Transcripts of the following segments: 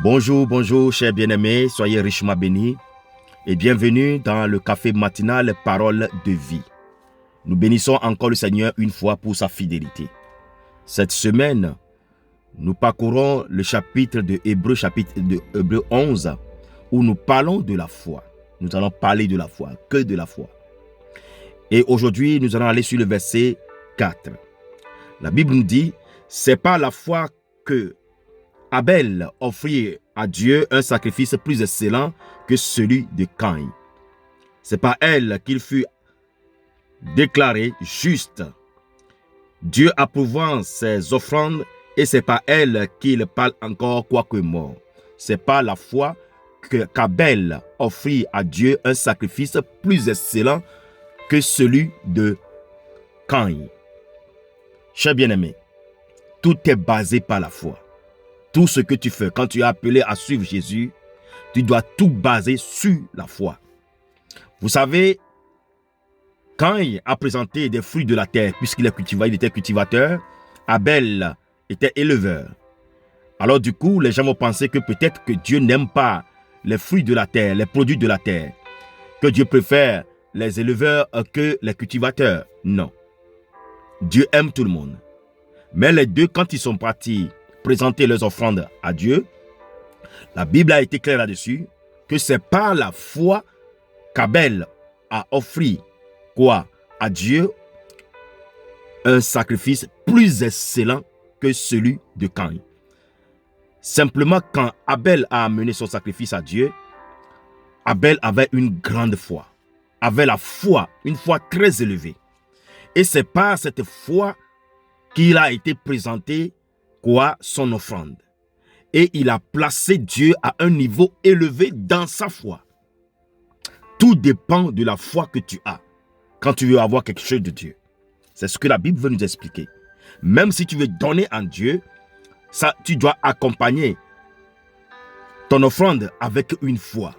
Bonjour, bonjour, chers bien-aimés, soyez richement bénis et bienvenue dans le café matinal Parole de vie. Nous bénissons encore le Seigneur une fois pour sa fidélité. Cette semaine, nous parcourons le chapitre de Hébreux 11, où nous parlons de la foi. Nous allons parler de la foi, que de la foi. Et aujourd'hui, nous allons aller sur le verset 4. La Bible nous dit, c'est par la foi que Abel offrit à Dieu un sacrifice plus excellent que celui de Caïn. C'est par elle qu'il fut déclaré juste, Dieu approuvant ses offrandes, et c'est par elle qu'il parle encore quoique mort. C'est par la foi qu'Abel offrit à Dieu un sacrifice plus excellent que celui de Caïn. Chers bien-aimés, tout est basé par la foi. Tout ce que tu fais, quand tu es appelé à suivre Jésus, tu dois tout baser sur la foi. Vous savez, Caïn a présenté des fruits de la terre, puisqu'il était cultivateur, Abel était éleveur. Alors du coup, les gens vont penser que peut-être que Dieu n'aime pas les fruits de la terre, les produits de la terre, que Dieu préfère les éleveurs que les cultivateurs. Non. Dieu aime tout le monde. Mais les deux, quand ils sont partis présenter leurs offrandes à Dieu, la Bible a été claire là-dessus, que c'est par la foi qu'Abel a offert à Dieu un sacrifice plus excellent que celui de Caïn. Simplement, quand Abel a amené son sacrifice à Dieu, Abel avait une grande foi, avait la foi, une foi très élevée. Et c'est par cette foi qu'il a été présenté son offrande. Et il a placé Dieu à un niveau élevé dans sa foi. Tout dépend de la foi que tu as quand tu veux avoir quelque chose de Dieu. C'est ce que la Bible veut nous expliquer. Même si tu veux donner à Dieu, tu dois accompagner ton offrande avec une foi.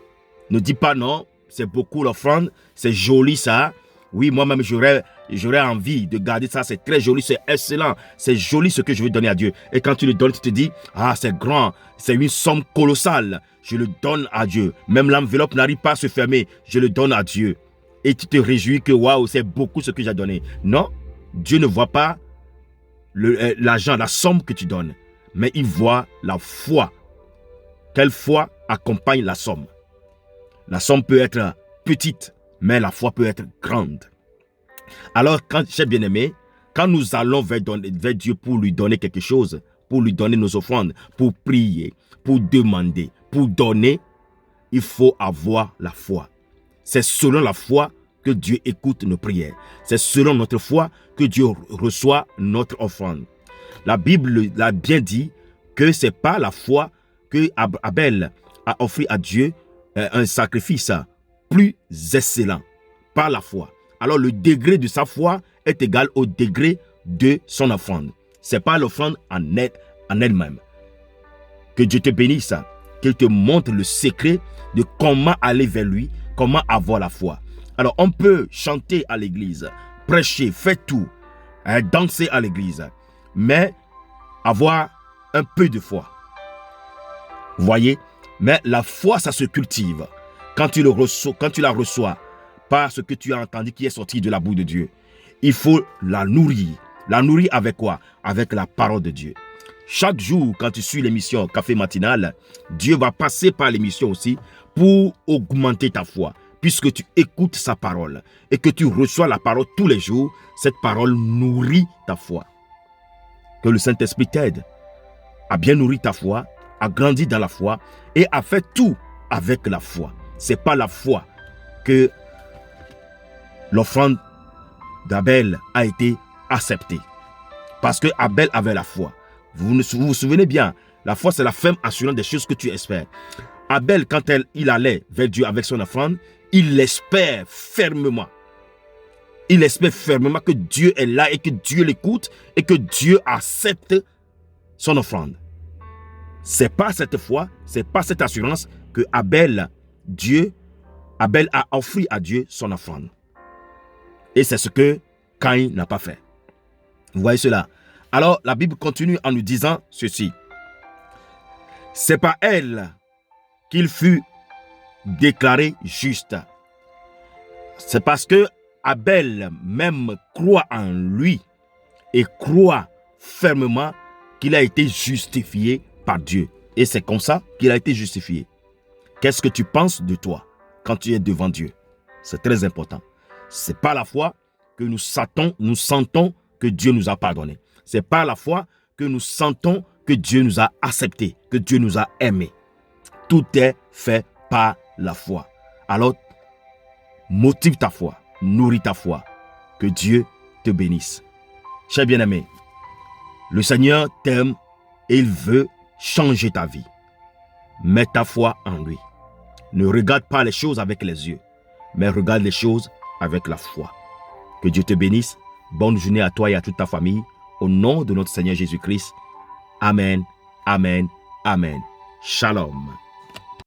Ne dis pas non, c'est beaucoup l'offrande, c'est joli ça. Oui, moi-même j'aurais envie de garder ça, c'est très joli, c'est excellent, c'est joli ce que je veux donner à Dieu. Et quand tu le donnes, tu te dis, ah c'est grand, c'est une somme colossale, je le donne à Dieu. Même l'enveloppe n'arrive pas à se fermer, je le donne à Dieu. Et tu te réjouis que waouh, c'est beaucoup ce que j'ai donné. Non, Dieu ne voit pas l'argent, la somme que tu donnes, mais il voit la foi. Quelle foi accompagne la somme? La somme peut être petite, mais la foi peut être grande. Alors, chers bien-aimés, quand nous allons vers Dieu pour lui donner quelque chose, pour lui donner nos offrandes, pour prier, pour demander, pour donner, il faut avoir la foi. C'est selon la foi que Dieu écoute nos prières. C'est selon notre foi que Dieu reçoit notre offrande. La Bible l'a bien dit que c'est par la foi que Abel a offert à Dieu un sacrifice plus excellent, par la foi. Alors le degré de sa foi est égal au degré de son offrande. C'est pas l'offrande en elle-même. Que Dieu te bénisse, qu'il te montre le secret de comment aller vers lui, comment avoir la foi. Alors on peut chanter à l'église, prêcher, faire tout, danser à l'église, mais avoir un peu de foi. Vous voyez? Mais la foi, ça se cultive. Quand tu la reçois par ce que tu as entendu qui est sorti de la bouche de Dieu, il faut la nourrir. La nourrir avec quoi? Avec la parole de Dieu. Chaque jour, quand tu suis l'émission Café Matinal, Dieu va passer par l'émission aussi pour augmenter ta foi. Puisque tu écoutes sa parole et que tu reçois la parole tous les jours, cette parole nourrit ta foi. Que le Saint-Esprit t'aide à bien nourrir ta foi, à grandir dans la foi et à faire tout avec la foi. C'est pas la foi que l'offrande d'Abel a été acceptée. Parce que Abel avait la foi. Vous vous souvenez bien, la foi c'est la ferme assurance des choses que tu espères. Abel, quand il allait vers Dieu avec son offrande, il espère fermement. Il espère fermement que Dieu est là et que Dieu l'écoute et que Dieu accepte son offrande. C'est pas cette foi, c'est pas cette assurance que Abel a offert à Dieu son offrande. Et c'est ce que Caïn n'a pas fait. Vous voyez cela? Alors, la Bible continue en nous disant ceci. C'est par elle qu'il fut déclaré juste. C'est parce que Abel même croit en lui et croit fermement qu'il a été justifié par Dieu. Et c'est comme ça qu'il a été justifié. Qu'est-ce que tu penses de toi quand tu es devant Dieu? C'est très important. C'est par la foi que nous sentons que Dieu nous a pardonné. C'est par la foi que nous sentons que Dieu nous a acceptés, que Dieu nous a aimés. Tout est fait par la foi. Alors, motive ta foi, nourris ta foi. Que Dieu te bénisse. Cher bien-aimé, le Seigneur t'aime et il veut changer ta vie. Mets ta foi en lui. Ne regarde pas les choses avec les yeux, mais regarde les choses avec la foi. Que Dieu te bénisse. Bonne journée à toi et à toute ta famille. Au nom de notre Seigneur Jésus-Christ. Amen, amen, amen. Shalom.